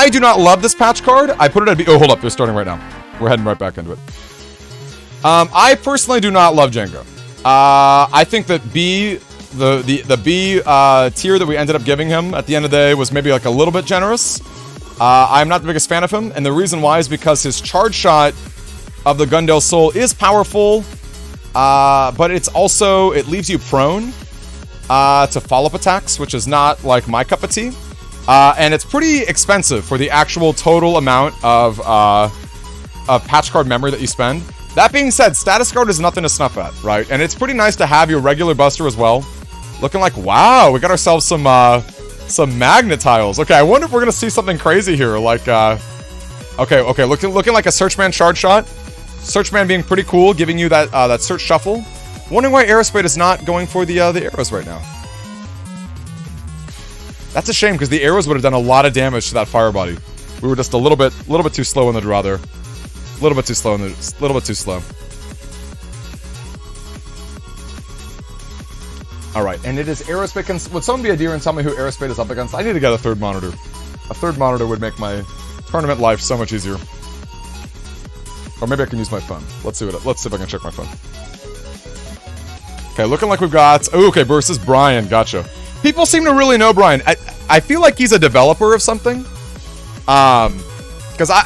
I do not love this patch card. I put it at B. Oh, hold up. They're starting right now. We're heading right back into it. I personally do not love Django. I think that B, the B tier that we ended up giving him at the end of the day was maybe like a little bit generous. I'm not the biggest fan of him, and the reason why is because his charge shot of the Gundale Soul is powerful, but it's also, it leaves you prone to follow-up attacks, which is not like my cup of tea. And it's pretty expensive for the actual total amount of patch card memory that you spend. That being said, status card is nothing to snuff at, right? And it's pretty nice to have your regular buster as well. Looking like, wow, we got ourselves some magnet tiles. Okay, I wonder if we're gonna see something crazy here, like okay, looking like a Searchman charge shot. Searchman being pretty cool, giving you that that search shuffle. Wondering why Arrowspate is not going for the arrows right now. That's a shame, because the arrows would have done a lot of damage to that fire body. We were just a little bit too slow in the draw there. A little bit too slow. Alright, and it is Arrowspate. Would someone be a dear and tell me who Arrowspate is up against? I need to get a third monitor. A third monitor would make my tournament life so much easier. Or maybe I can use my phone. Let's see if I can check my phone. Okay, looking like we've got... Oh, okay, versus Brian. Gotcha. People seem to really know Brian. I feel like he's a developer of something. Because I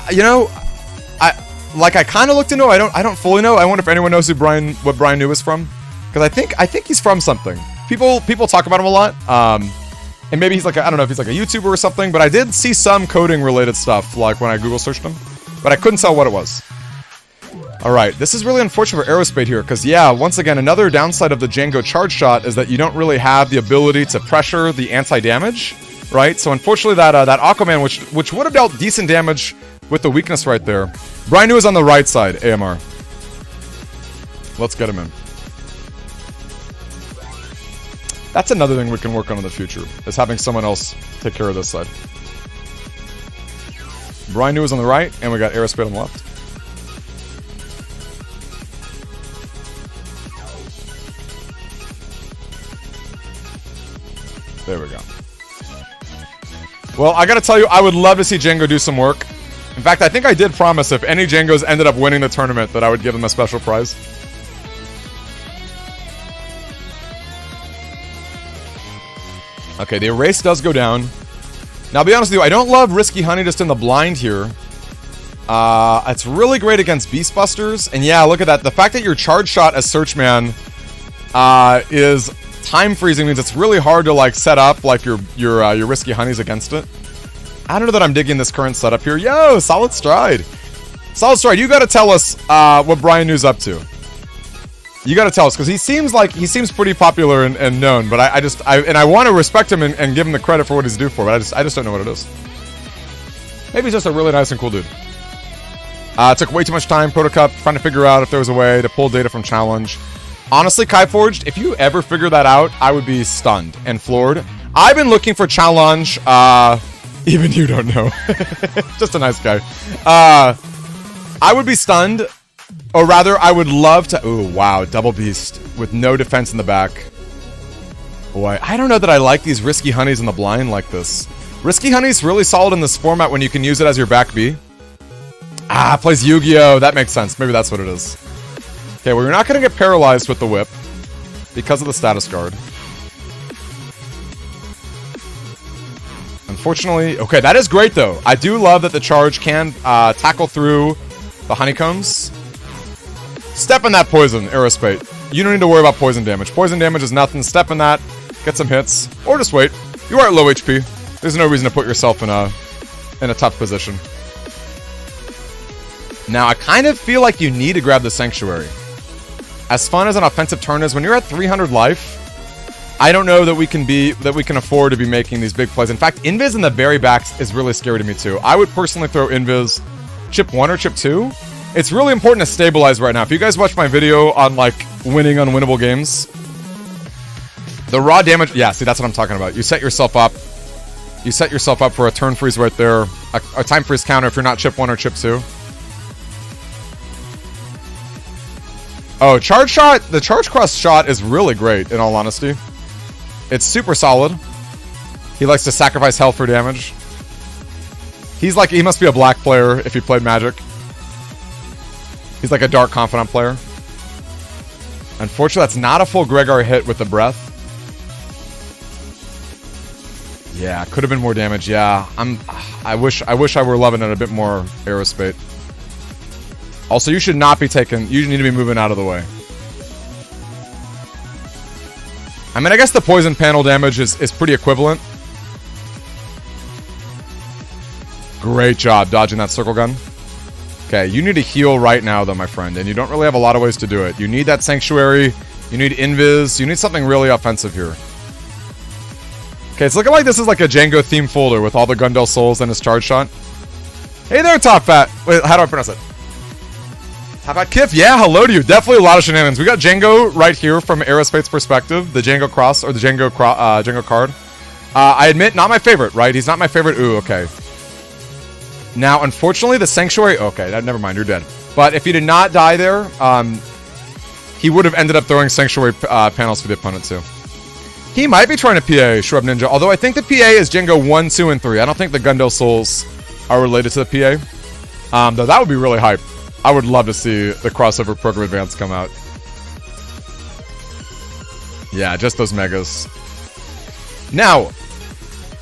kind of looked into him. I don't fully know. I wonder if anyone knows what BRIANUUU is from. Because I think he's from something. People talk about him a lot. And maybe he's like, I don't know if he's like a YouTuber or something, but I did see some coding related stuff, like when I Google searched him. But I couldn't tell what it was. Alright, this is really unfortunate for Arrowspate here, because yeah, once again, another downside of the Django charge shot is that you don't really have the ability to pressure the anti-damage, right? So unfortunately that Aquaman, which would have dealt decent damage with the weakness right there. BRIANUUU is on the right side, AMR. Let's get him in. That's another thing we can work on in the future, is having someone else take care of this side. BRIANUUU is on the right, and we got Arrowspate on the left. There we go. Well, I gotta tell you, I would love to see Django do some work. In fact, I think I did promise if any Djangos ended up winning the tournament that I would give them a special prize. Okay, the erase does go down. Now, I'll be honest with you, I don't love Risky Honey just in the blind here. It's really great against Beast Busters. And yeah, look at that. The fact that your charge shot as Searchman is time freezing means it's really hard to like set up like your Risky Honeys against it. I don't know that I'm digging this current setup here. Yo, Solid Stride. Solid Stride, you gotta tell us what BRIANUUU's up to. You gotta tell us, because he seems pretty popular and known, but I want to respect him and give him the credit for what he's due for, but I just don't know what it is. Maybe he's just a really nice and cool dude. It took way too much time, Protocup, trying to figure out if there was a way to pull data from Challenge. Honestly, Kaiforged, if you ever figure that out, I would be stunned and floored. I've been looking for Challenge, even you don't know. Just a nice guy. I would be stunned, or rather, I would love to... Ooh, wow, Double Beast with no defense in the back. Boy, I don't know that I like these Risky Honeys in the blind like this. Risky Honey's really solid in this format when you can use it as your back B. Ah, plays Yu-Gi-Oh! That makes sense. Maybe that's what it is. Okay, well, you're not going to get paralyzed with the whip because of the status guard. Unfortunately... Okay, that is great, though. I do love that the charge can tackle through the honeycombs. Step in that poison, Arrowspate. You don't need to worry about poison damage. Poison damage is nothing. Step in that, get some hits, or just wait. You are at low HP. There's no reason to put yourself in a tough position. Now, I kind of feel like you need to grab the Sanctuary. As fun as an offensive turn is, when you're at 300 life, I don't know that we can afford to be making these big plays. In fact, Invis in the very back is really scary to me too. I would personally throw Invis chip 1 or chip 2. It's really important to stabilize right now. If you guys watch my video on like winning unwinnable games, the raw damage, yeah, see, that's what I'm talking about. You set yourself up for a turn freeze right there, a time freeze counter if you're not chip 1 or chip 2. Oh, charge shot. The charge cross shot is really great, in all honesty. It's super solid. He likes to sacrifice health for damage. He's like, he must be a black player if he played Magic. He's like a Dark Confidant player. Unfortunately, that's not a full Gregar hit with the breath. Yeah, could have been more damage. Yeah, I wish I were loving it a bit more, Arrowspate. Also, you should not be taking... You need to be moving out of the way. I mean, I guess the poison panel damage is pretty equivalent. Great job dodging that circle gun. Okay, you need to heal right now, though, my friend. And you don't really have a lot of ways to do it. You need that Sanctuary. You need Invis. You need something really offensive here. Okay, it's looking like this is like a Django-themed folder with all the Gundel Souls and his charge shot. Hey there, Top Fat. Wait, how do I pronounce it? Top Fat Kif? Yeah, hello to you. Definitely a lot of shenanigans. We got Django right here from Arrowspate's perspective. The Django Cross, or the Django card. I admit, not my favorite, right? He's not my favorite. Ooh, okay. Now, unfortunately, the Sanctuary... Okay, never mind, you're dead. But if he did not die there, he would have ended up throwing Sanctuary panels for the opponent, too. He might be trying to PA Shrub Ninja, although I think the PA is Django 1, 2, and 3. I don't think the Gundel Souls are related to the PA. Though that would be really hype. I would love to see the crossover Program Advance come out. Yeah, just those megas. Now,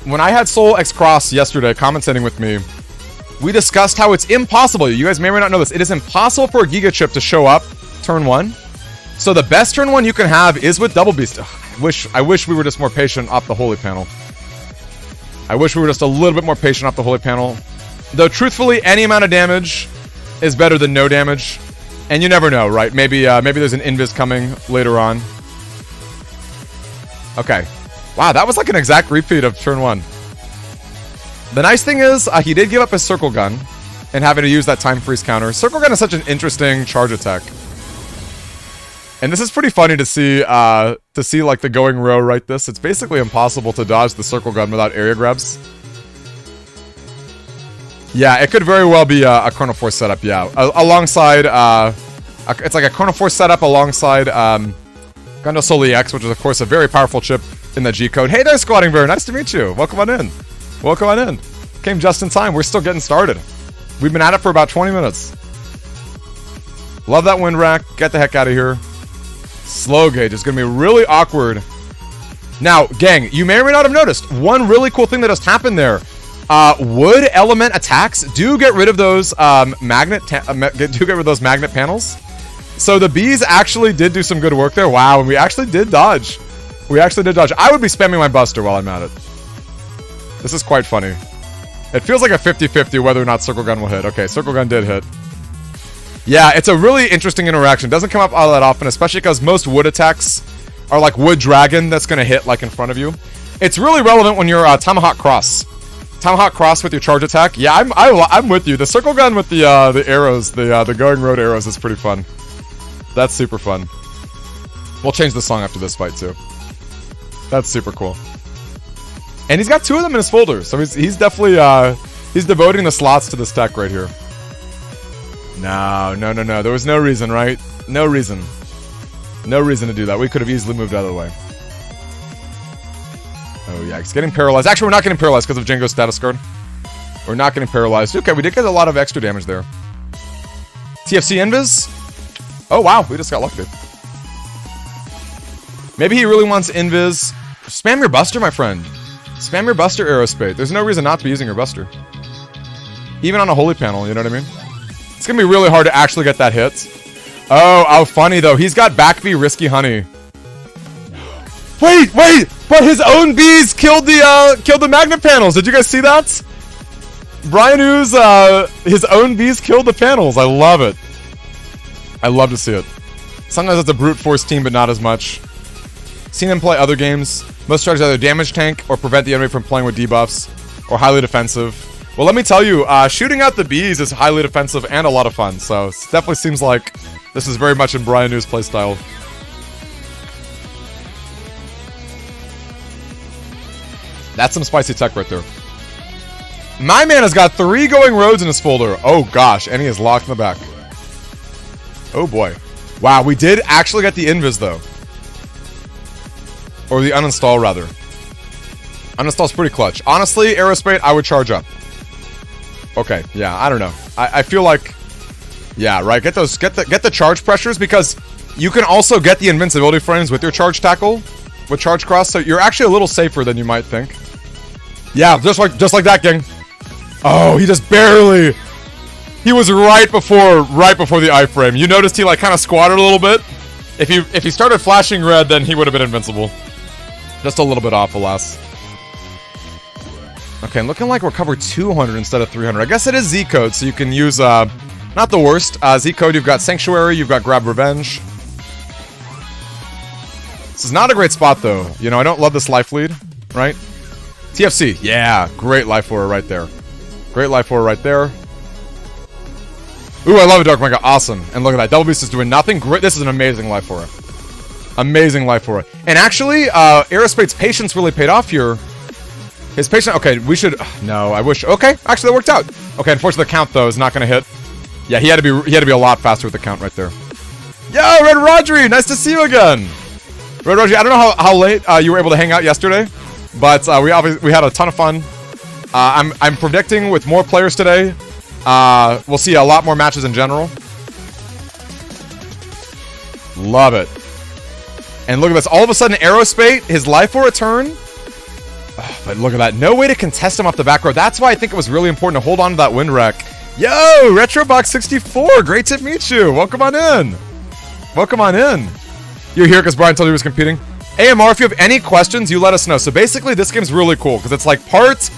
when I had Soul X Cross yesterday commentating with me, we discussed how it's impossible. You guys may or may not know this. It is impossible for a Giga Chip to show up turn 1. So the best turn 1 you can have is with Double Beast. I wish we were just more patient off the Holy Panel. I wish we were just a little bit more patient off the Holy Panel. Though, truthfully, any amount of damage is better than no damage. And you never know, right? Maybe there's an Invis coming later on. Okay. Wow, that was like an exact repeat of turn 1. The nice thing is, he did give up his Circle Gun and having to use that Time Freeze counter. Circle Gun is such an interesting charge attack. And this is pretty funny to see like the going row right this. It's basically impossible to dodge the Circle Gun without area grabs. Yeah, it could very well be a Chrono Force setup, yeah. Alongside, it's like a Chrono Force setup alongside Gundel Soul EX, which is of course a very powerful chip in the G-code. Hey there, Squatting Bear, nice to meet you. Welcome on in. Welcome on in. Came just in time, we're still getting started. We've been at it for about 20 minutes. Love that wind rack, get the heck out of here. Slow gauge is going to be really awkward. Now, gang, you may or may not have noticed, one really cool thing that just happened there. Wood element attacks do get rid of those magnet panels. So the bees actually did do some good work there. Wow, and we actually did dodge. I would be spamming my Buster while I'm at it. This is quite funny. It feels like a 50-50 whether or not Circle Gun will hit. Okay, Circle Gun did hit. Yeah, it's a really interesting interaction. Doesn't come up all that often, especially because most wood attacks are like Wood Dragon that's going to hit like in front of you. It's really relevant when you're Tomahawk Cross. Tomahawk Cross with your charge attack. Yeah, I'm with you. The Circle Gun with the arrows, the Going Road arrows is pretty fun. That's super fun. We'll change the song after this fight too. That's super cool. And he's got 2 of them in his folder, so he's definitely he's devoting the slots to this deck right here. No. There was no reason, right? No reason. No reason to do that. We could have easily moved out of the way. Oh, yeah. He's getting paralyzed. Actually, we're not getting paralyzed because of Django's status card. We're not getting paralyzed. Okay, we did get a lot of extra damage there. TFC Invis? Oh, wow. We just got lucky. Maybe he really wants Invis. Spam your Buster, my friend. Spam your Buster, Arrowspate. There's no reason not to be using your Buster. Even on a Holy Panel, you know what I mean? It's going to be really hard to actually get that hit. Oh, funny though. He's got back B Risky Honey. Wait! But his own bees killed the magnet panels. Did you guys see that? BRIANUUU's, his own bees killed the panels. I love it. I love to see it. Sometimes it's a brute force team, but not as much. Seen him play other games. Most strategies either damage tank or prevent the enemy from playing with debuffs, or highly defensive. Well, let me tell you, shooting out the bees is highly defensive and a lot of fun, so it definitely seems like this is very much in BRIANUUU's playstyle. That's some spicy tech right there. My man has got 3 going roads in his folder. Oh gosh, and he is locked in the back. Oh boy. Wow, we did actually get the Invis though. Or the uninstall rather. Uninstall's pretty clutch. Honestly, Arrowspate, I would charge up. Okay, yeah, I don't know. I feel like, yeah, right. Get the charge pressures, because you can also get the invincibility frames with your charge tackle, with charge cross. So you're actually a little safer than you might think. Yeah, just like that, gang. Oh, he just barely. He was right before the iframe. You noticed he like kind of squatted a little bit. If he started flashing red, then he would have been invincible. Just a little bit off, alas. Okay, looking like we're covered 200 instead of 300. I guess it is Z code, so you can use not the worst. Z code. You've got Sanctuary. You've got Grab Revenge. This is not a great spot though. You know, I don't love this life lead, right? TFC, yeah, great life for her right there. Great life for her right there. Ooh, I love it, Dark Mega. Awesome. And look at that. Double Beast is doing nothing. Great. This is an amazing life for her. Amazing life for her. And actually, Arrowspate's patience really paid off here. His patience... Okay, we should... No, I wish... Okay, actually, that worked out. Okay, unfortunately, the count, though, is not going to hit. Yeah, he had to be a lot faster with the count right there. Yo, Red Rodri! Nice to see you again! Red Rodri, I don't know how late you were able to hang out yesterday, but we had a ton of fun. I'm predicting with more players today... we'll see a lot more matches in general. Love it. And look at this. All of a sudden, Arrowspate, his life will return. Oh, but look at that. No way to contest him off the back row. That's why I think it was really important to hold on to that win rec. Yo, Retrobox64. Great to meet you. Welcome on in. Welcome on in. You're here because Brian told you he was competing. AMR, if you have any questions, you let us know. So basically, this game's really cool because it's like part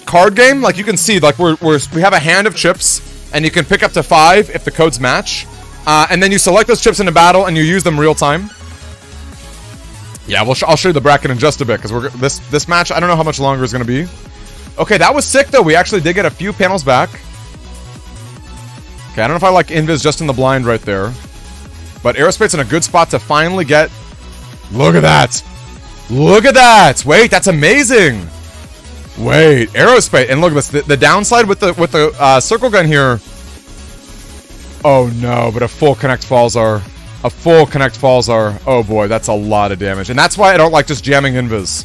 card game. Like you can see, like we have a hand of chips, and you can pick up to 5 if the codes match, and then you select those chips in a battle and you use them real time. Yeah, I'll show you the bracket in just a bit because this match, I don't know how much longer it's gonna be. Okay, that was sick though. We actually did get a few panels back. Okay, I don't know if I like Invis just in the blind right there, but Arrowspate's in a good spot to finally get. Look at that! Look at that! Wait, that's amazing. Wait, Arrowspate, and look at this. The downside with the circle gun here. Oh no, but a full connect falls are. A full connect falls are. Oh boy, that's a lot of damage. And that's why I don't like just jamming invis.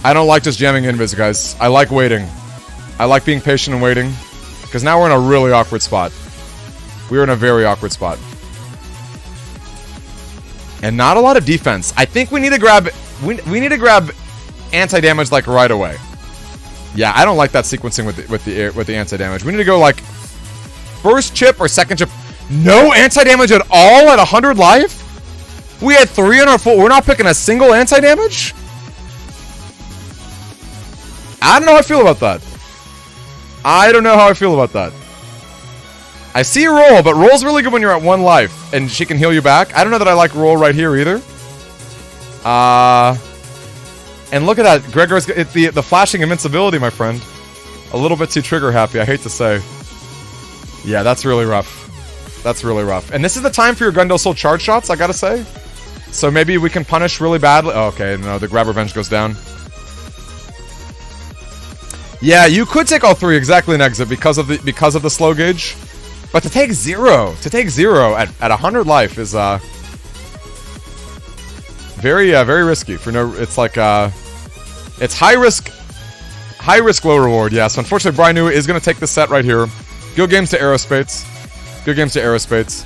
I don't like just jamming invis, guys. I like waiting. I like being patient and waiting. Because now we're in a really awkward spot. We're in a very awkward spot. And not a lot of defense. I think we need to grab... We need to grab anti-damage like right away. Yeah, I don't like that sequencing with the anti-damage. We need to go like... First chip or second chip... No anti-damage at all at 100 life? We had 3 in our full... We're not picking a single anti-damage? I don't know how I feel about that. I don't know how I feel about that. I see Roll, but Roll's really good when you're at 1 life. And she can heal you back. I don't know that I like Roll right here either. And look at that. Gregor's... the flashing invincibility, my friend. A little bit too trigger happy, I hate to say. Yeah, that's really rough. That's really rough. And this is the time for your Gundel Soul charge shots, I gotta say. So maybe we can punish really badly. Oh, okay, no, the Grab Revenge goes down. Yeah, you could take all 3 exactly and exit because of the slow gauge. But to take 0 at 100 life is very risky for no. It's like it's high risk, low reward. Yeah, so unfortunately, BRIANUUU is gonna take the set right here. Good games to Arrowspates. Good games to Arrowspates.